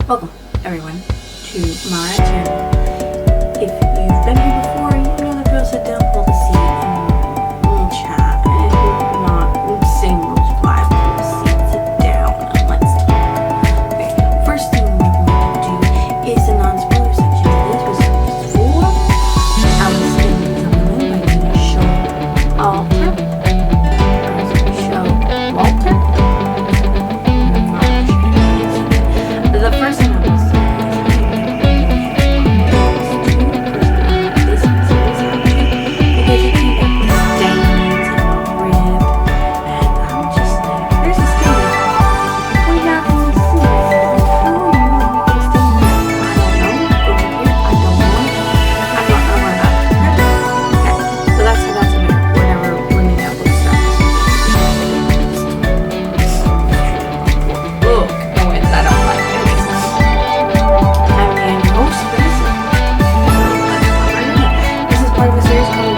Welcome, everyone, to my channel. If you've been here before, you know the drill. Sit down, hold a seat, and we'll chat. And if you're not, same rules apply. Hold a seat, sit down, and let's talk. Okay, first thing we're going to do is a non-spoiler section. This was for Alice in Zombieland by Tina Showalter. The first thing I will say is because it came up with stains and rib, and I'm just like, there's a stain. We're not going to see it. How are you going to make a stain? I don't know. Over here, I don't want it. I'm not going to worry about it. Okay, so that's a mirror. We're never limiting that book stuff. Look, no way, I don't like it. This is part of a series called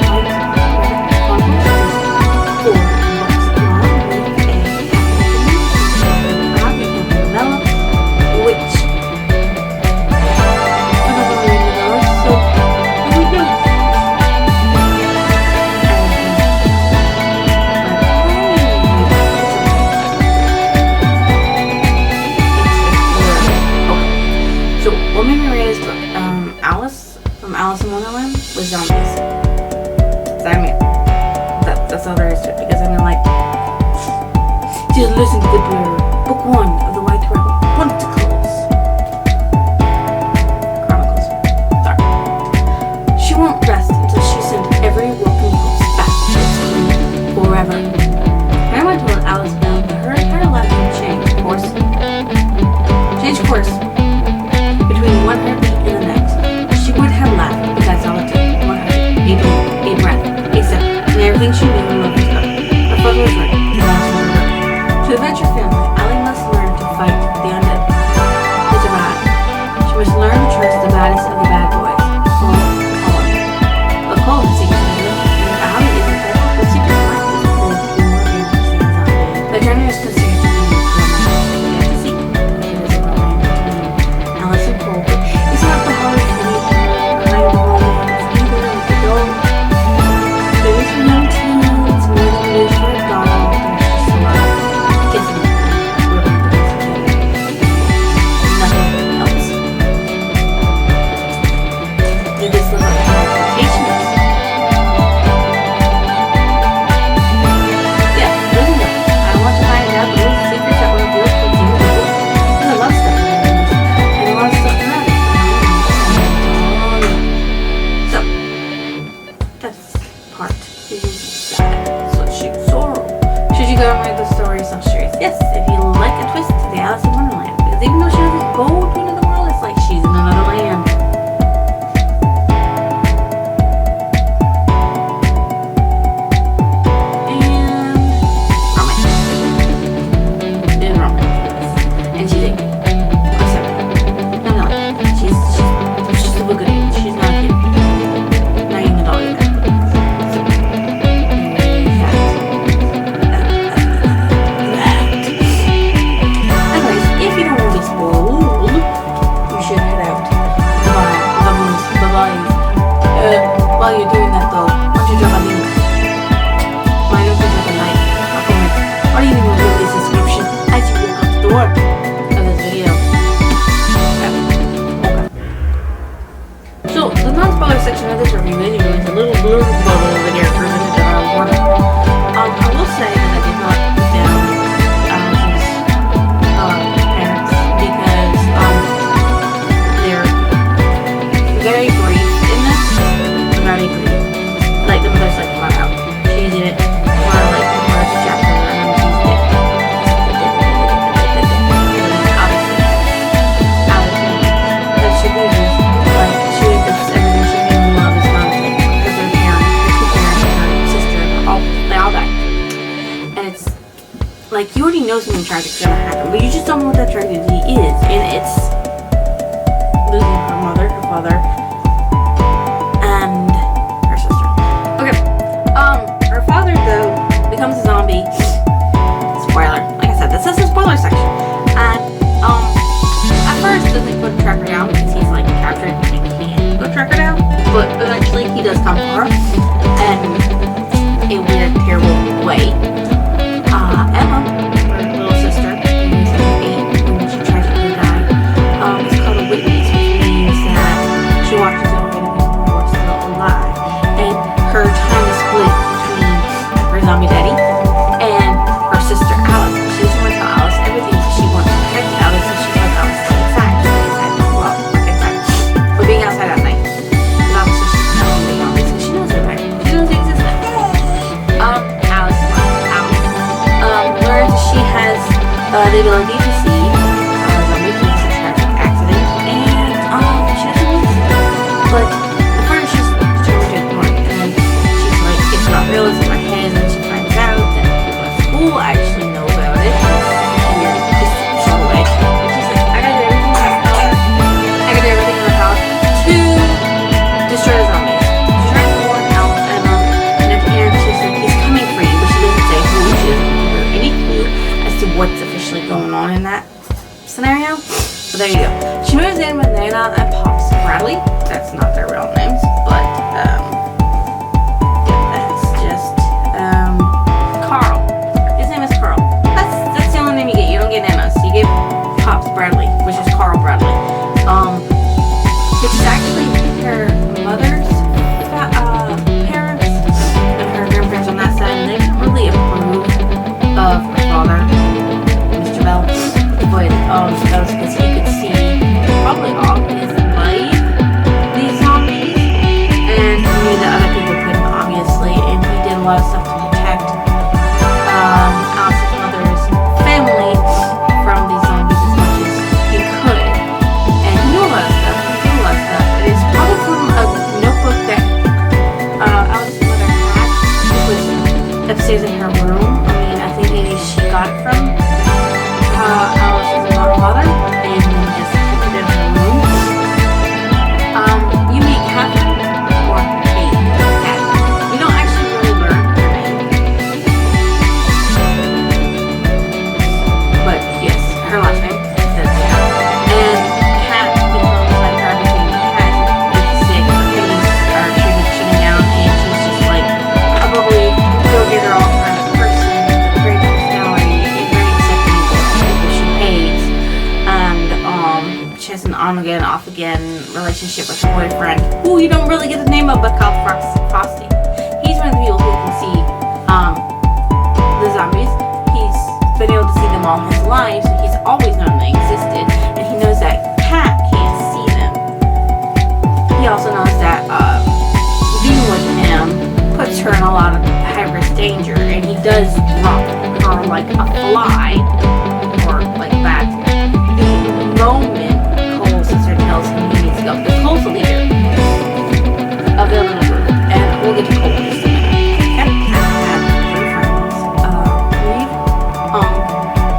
what made me read is Alice from Alice in Wonderland with zombies. That's all there is to it, because I mean, like, just listen to the blur. Book 1 of the White Rebel Chronicles. Sorry. She won't rest until she sent every broken house back to its home forever. Grandma told Alice that her entire life would change course. Between one heartbeat and the next. She would have laughed, but that's all it took. One heartbeat, a breath, a step, and everything she knew and loved was gone. Her father was right, and Alice was right. To avenge her family, Allie must learn to fight the undead. It's a bad. She must learn to trust the baddest of the bad boys, Colin. But Colin seems to know, and Allie isn't there. The secret life is full of more than the journey is considered to be the secret. It's not the hard there is no teens, more than it is for a doll. There's just a lot of kissing nothing else. Did this look like expectations? Yeah, really no. I want to find out the little secrets that were revealed for you. There's a lot of stuff in this, and a lot of stuff around it. So, that's part is sad. So she's sorrow. Should you go and read the story some series? Yes, if you like a twist to the Alice in Wonderland. Because even though she doesn't go to another world, it's like she's in another land. And romance. And she's a she's a good age. She's not a kid. Not even a dog either. So, anyways, if you don't want to be spoiled, you should head out to buy while you're doing that though, why don't you drop a link? Why don't you drop a like, a comment, or even leave a subscription as you walk out the door of this video. So, the non-spoiler section of this review is a little blurb bubble over here presented to our warning. I will say that I did not put down Alice's parents because they're very brief in this. Very brief. Like, the mother's like flat out. She's in it for like the first chapter, and then she's dead. Obviously, Alice knows that she loses. Like, she does everything she knew and love is gone because her parents, her 2 parents, and her sister, they all died. And it's like, you already know something tragic is gonna happen, but you just don't know what that tragedy is. And it's losing her mother, her father, and her sister. Okay. Her father though becomes a zombie. Spoiler. Like I said, this is the spoiler section. And at first the doesn't go track her down because he's like captured and can't go track her down. But eventually he does come for her, and in a weird, terrible way. Emma, her little sister, who is 8 when she tragically died, is called a witness, which means that she watches over the people who are still alive. And her time is split between her zombie daddy and her sister Alice. She doesn't want to tell Alice everything because she wants to protect Alice, and she wants Alice to stay inside. But being outside at night. And obviously she's not being zombies because she knows they're there. She knows they exist there. Alice learns she has the ability to see zombie police in tragic accident, and she doesn't want to. But at first she's determined to ignore it, and then she's like, it's not real, it's in my head, and then she finds out that people at school actually know about it, and just shut away. And she's like, I gotta do everything in my power. I gotta do everything in my power to destroy the zombies. She's trying to warn Alice and at the end she's like, he's coming for you, but she doesn't say who. She doesn't give her any clue as to what's officially going on in that scenario. So there you go. She moves in with Nana and Pops Bradley. That's not their real names, but yeah, that's just Carl. His name is Carl. That's the only name you get. You don't get Nana, so you get Pops Bradley, which is Carl Bradley. Which is actually her mother's parents and her grandparents on that side, and they didn't really approve of her father, Mr. Bell. But that was because he could see probably all his life these zombies, and he knew that other people couldn't, obviously, and he did a lot of stuff to protect Alice's mother's family from these zombies as much as he could. And he knew a lot of stuff. He did a lot of stuff. It is probably from a notebook that Alice's mother had. It was upstairs in her room. I mean, I think maybe she got it from Alice's mother, and then just kept it in her room. You meet Catherine, or Kate. You don't actually really learn her name, but yes, her last name. That's Kat. And Kat becomes like her everything. Kat gets sick, her kidneys are shutting down, and she's just like a bubbly, go-getter, all kind of person, great personality, and very accepting of people she hates. And she has an on-again, off-again relationship with her boyfriend, who you don't really get the name of, but called Frosty. He's one of the people who can see the zombies. He's been able to see them all his life, so he's always known they existed, and he knows that Kat can't see them. He also knows that being with him puts her in a lot of high-risk danger, and he does drop her like a fly, or like that. The moment Cole sister tells him he needs to go, because Cole's the leader of the little group, and we'll get to Cole in just a minute. Kat had three friends, Reeve,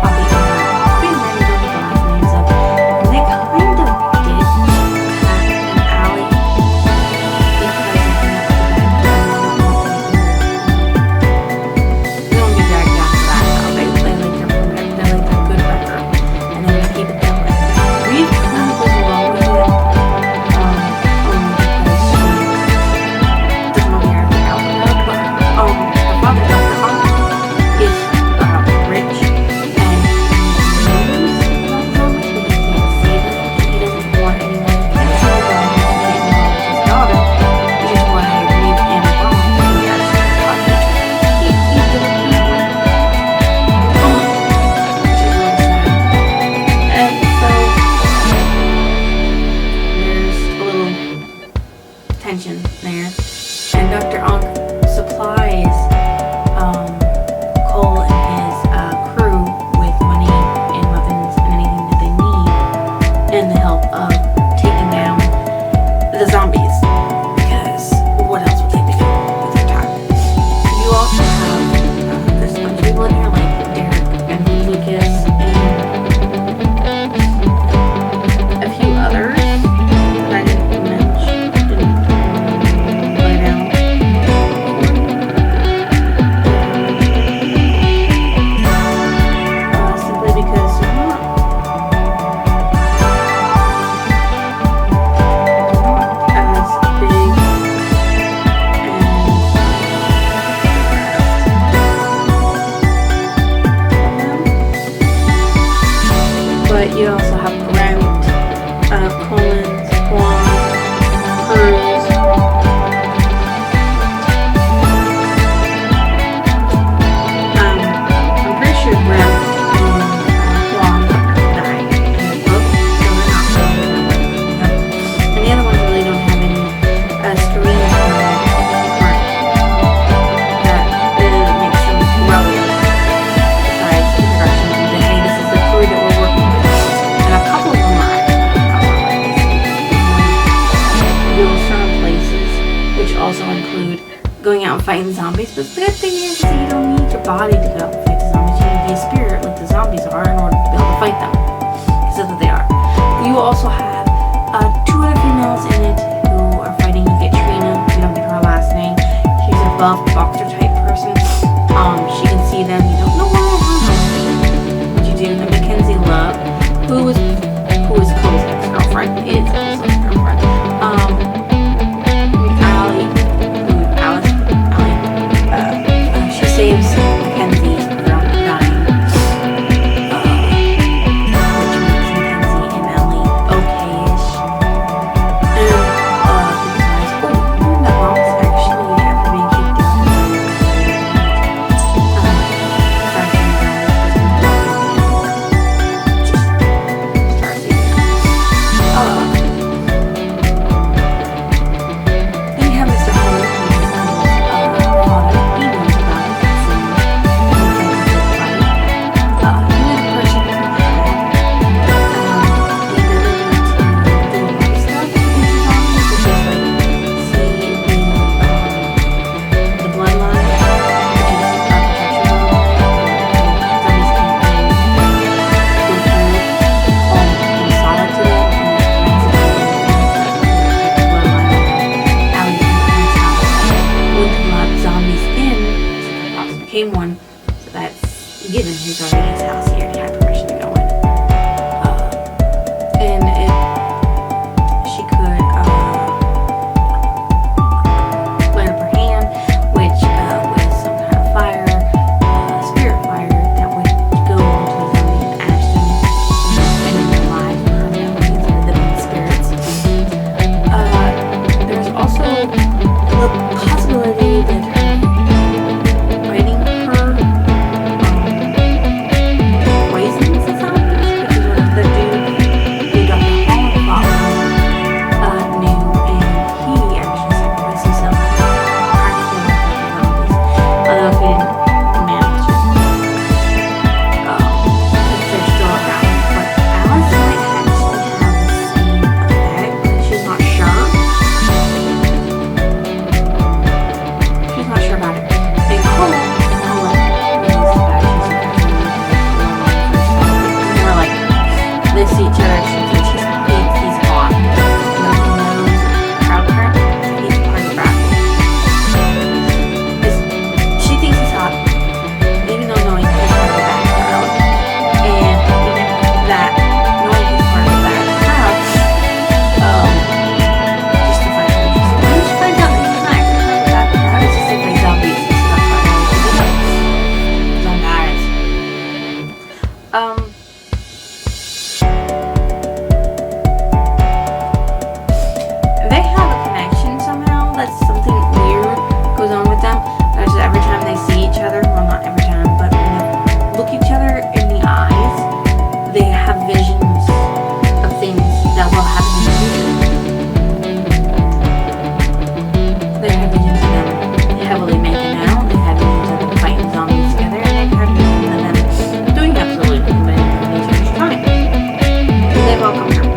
Poppy, and been married over the last names of, and they kind of ditched Kat and Allie because of they don't get dragged down to that now. They like their good record, and then they keep it that way. Reeve kind of goes along with it, only because she doesn't really have the outlet, but her father, Dr. Hunt, is rich, and he knows about zombies, but he can't see them, and he doesn't want anyone to catch them, and he doesn't want his daughter, which is why Reeve and Ron, who actually are hostage, he did it anyway. Which is really sad. And so there's a little tension there, and Dr. Onk supplies Cole and his crew with money and weapons and anything that they need in the help of taking down the zombies, because what else would they be doing with their time? You also have there's a bunch of people in here like Derek and Lucas and a few others that I didn't mention, didn't lay down. Simply because they're not out and fighting zombies. But the good thing is that you don't need your body to go out and fight the zombies. You need to be a spirit like the zombies are in order to be able to fight them. Because that's what they are. You also have 2 other females in it who are fighting. You get Trina. You don't get her last name. She's a buff boxer type person. She can see them. You don't know why or how. What you do? And Mackenzie Love, who is Cole's ex-girlfriend, is Cole's ex-girlfriend. Alice, she saves Mackenzie from dying, which makes Mackenzie and Ellie okay-ish. And that mom's actually after being kicked out. Then you have Mr. Howard, who has a lot of emails about it. He was a person who had the ability to do a lot of stuff into zombies, which is like see the bloodline, which is our protection bloodline. Zombies can go through and solid to it, and bloodline. Allie's parents' house wouldn't let zombies in, so the box became one. So that's given his already his house. He already had permission to go in. And she could light up her hand, which was some kind of fire, spirit fire that would go onto the zombie and ash them and end their lives permanently instead of them being spirits. There's also the possibility that writing her poisons the zombies, because one of the dude who Dr. Holland knew, and he actually sacrificed himself practically like the zombies, although he didn't manage it, because they're still around. But Alice might actually have the same effect. She's not sure. She's not sure about it. And Cole, is the guy she's actually they're like, they see each other, she thinks he's hot. Nothing knows crowd current, he's part of the crowd. She thinks he's hot, even though knowing he's part of the bad crowd. And even that, knowing he's part of the bad crowd, just to find out interesting. When she finds out that he's not actually part of the bad crowd, it's just like zombies, and so that's why they have a connection somehow. That's something weird goes on with them. That's just every time they see each other, well, not every time, but when they look each other in the eyes, they have visions of things that will happen in the future. They have visions of them heavily making out. They have visions of them fighting zombies together, and they have visions of them doing absolutely nothing in each other's time. And they've all come true.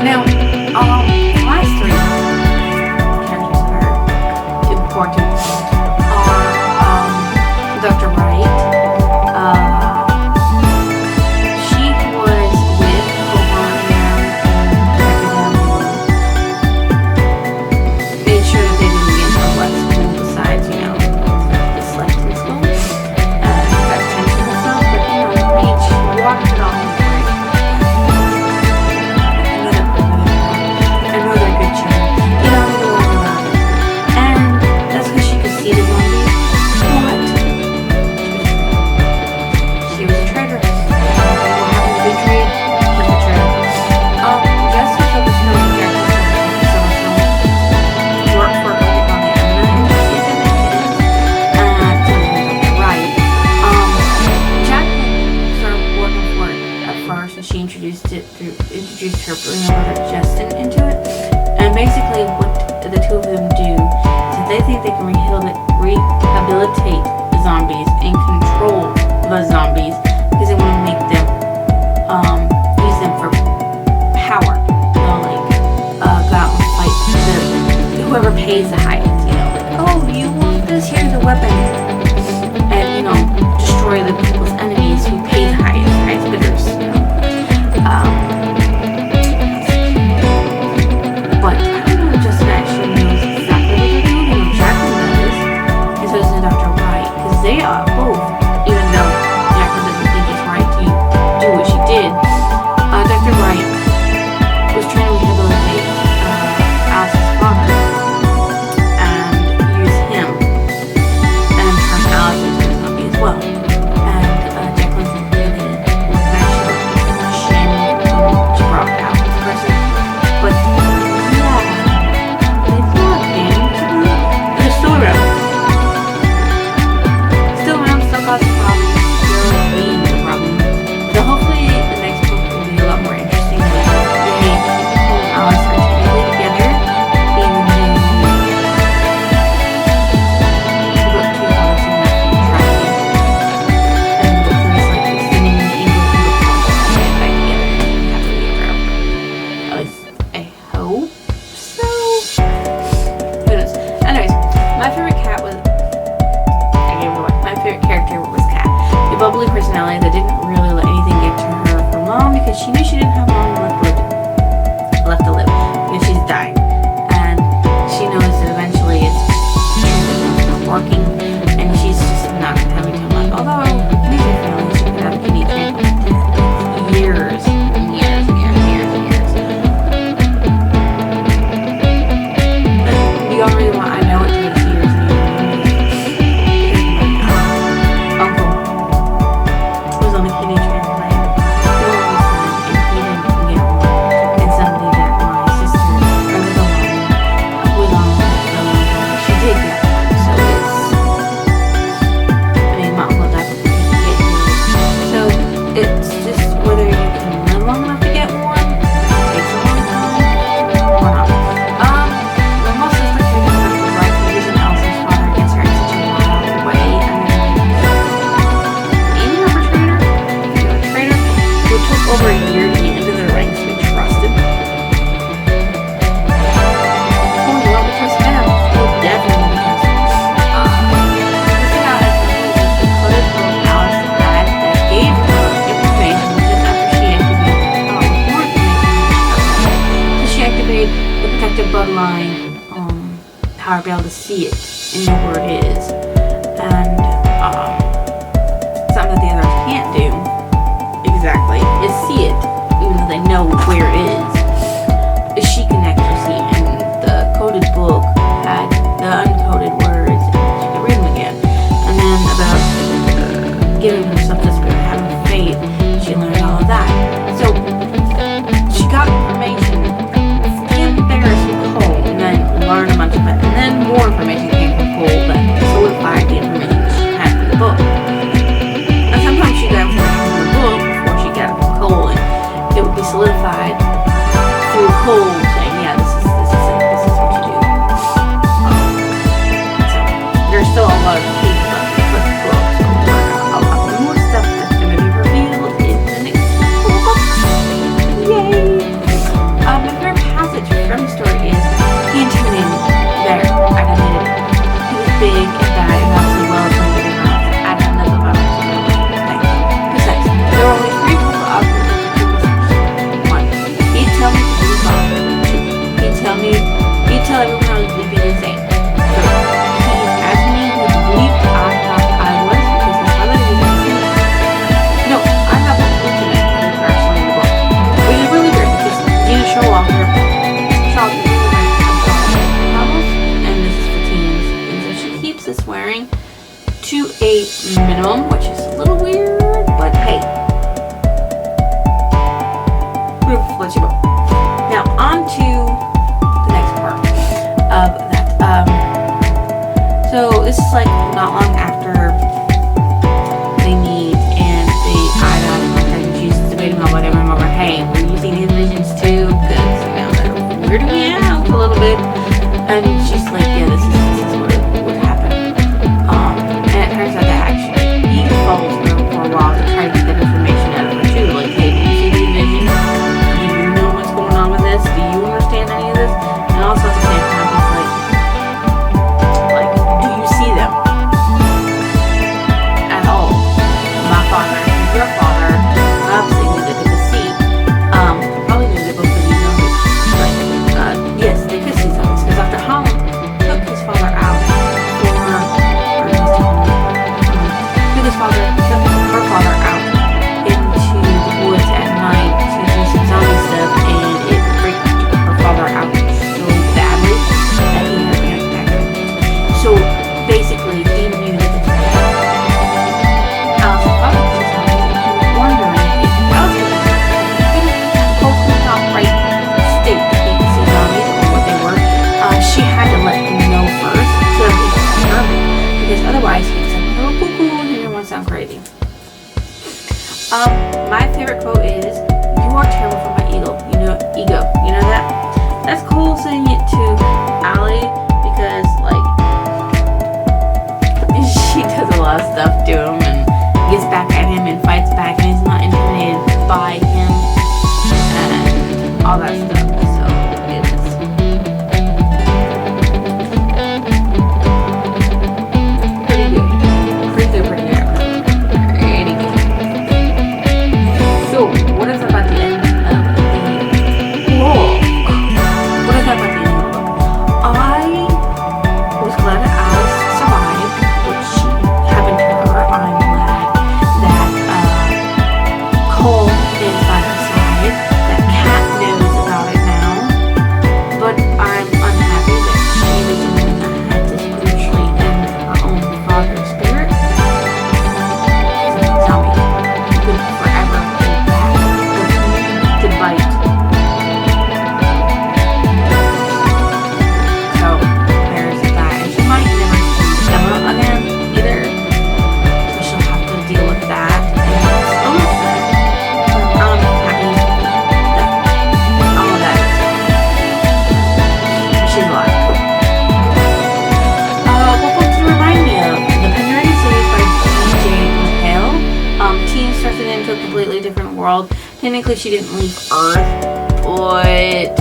Now, the last 3 characters that are important are Dr. Wright. She was with Gohan and made sure that they didn't get into left school besides, they slept in school. Got attention and stuff, but Reach walked it off. I know they're good children. You don't need to worry about it. And that's because she could see the zombies. What? She was a traitor. What happened to be trade? She was a traitor. Justice of the Snowy character worked for her on the Emma and she's in the kids. Right. Jacqueline started working for it at first, and she introduced her brother Justin into it. And basically what the 2 of them do is that they think they can rehabilitate the zombies and control the zombies because they want to make them use them for power. Go out and fight whoever pays the highest, like, bloodline, how I'll be able to see it and know where it is. And something that the others can't do exactly is see it, even though they know where it is. She can actually see it, and the coded book had the uncoded words, and she could read them again. And then about giving herself to spirit, having faith, she learned all of that. So she got information, scanned Ferris from Cole, and then learned a bunch of it. And then more information came from Cole that solidified the information she had from the book. And sometimes she got information from the book before she got it from Cole, and it would be solidified through Cole saying, yeah, this is it, this is what you do. So there's still a lot of pages left with the book, so a lot more stuff that's going to be revealed in the next book. Yay! My favorite passage from the story is he intimidated their animated. He was big and bad and obviously well attended and I don't know about it. Besides, there were only 3 people out there that could do this. 1. He'd tell me to do something. 2. He'd tell everyone I was being insane. 3. He asked me who believed I thought I was because his father didn't see me. No, I thought we believed in it actually in the book. Which is really weird because Gina Showalter novels, and this is for teens, and so she keeps the swearing to a minimum, which is a little weird, but hey. Let's go. Now on to the next part of that. So this is like not long after they meet and Ida and she's debating on whether remember, hey, were you seeing these visions too? Because they're weirding me out a little bit. And she's like, yeah, this is what happened. And it turns out that actually he follows her for a while to try to get that information out of her too. Like, hey, do you see these visions? Do you know what's going on with this? Do you understand any of this? And also at the same time, he's like, do you see them at all? My father and your father obviously knew that they could see. Probably knew they both could see zombies. Like, yes, they could see zombies because Dr. Holland took his father out took her father out into the woods at night to do some zombie stuff, and it freaked her father out so badly that he had a panic attack. So basically, he knew that the Alice's father was a zombie, and he was wondering if Alice was a zombie. In a totally not right state that he could see zombies or what they were, she had to let him know first so that he could confirm it, because otherwise he'd say, oh, cuckoo, and he didn't want to sound crazy. My favorite quote is, "You are terrible for my ego." Ego. You know that? That's Cole saying it to Allie because, like, she does a lot of stuff to him and gets back at him and fights back, and he's not intimidated by him and all that stuff. So it's pretty good. Pretty good. So, what is about the end of the book? What is about the end of the book? I was glad that Alice survived, which happened to her. I'm glad that Cole is by her side, that Kat knows about it now, but I'm unhappy that she was the one that had to spiritually end her own father's spirit. Zombie. You could forever to bite. So there's that, and she might never see Emma again either, so she'll have to deal with that. And it's almost sad, but I'm happy that all of that she's alive. What books do remind me of? The Penready series by J. Hale. Teen started into a completely different world. Technically, she didn't leave Earth, but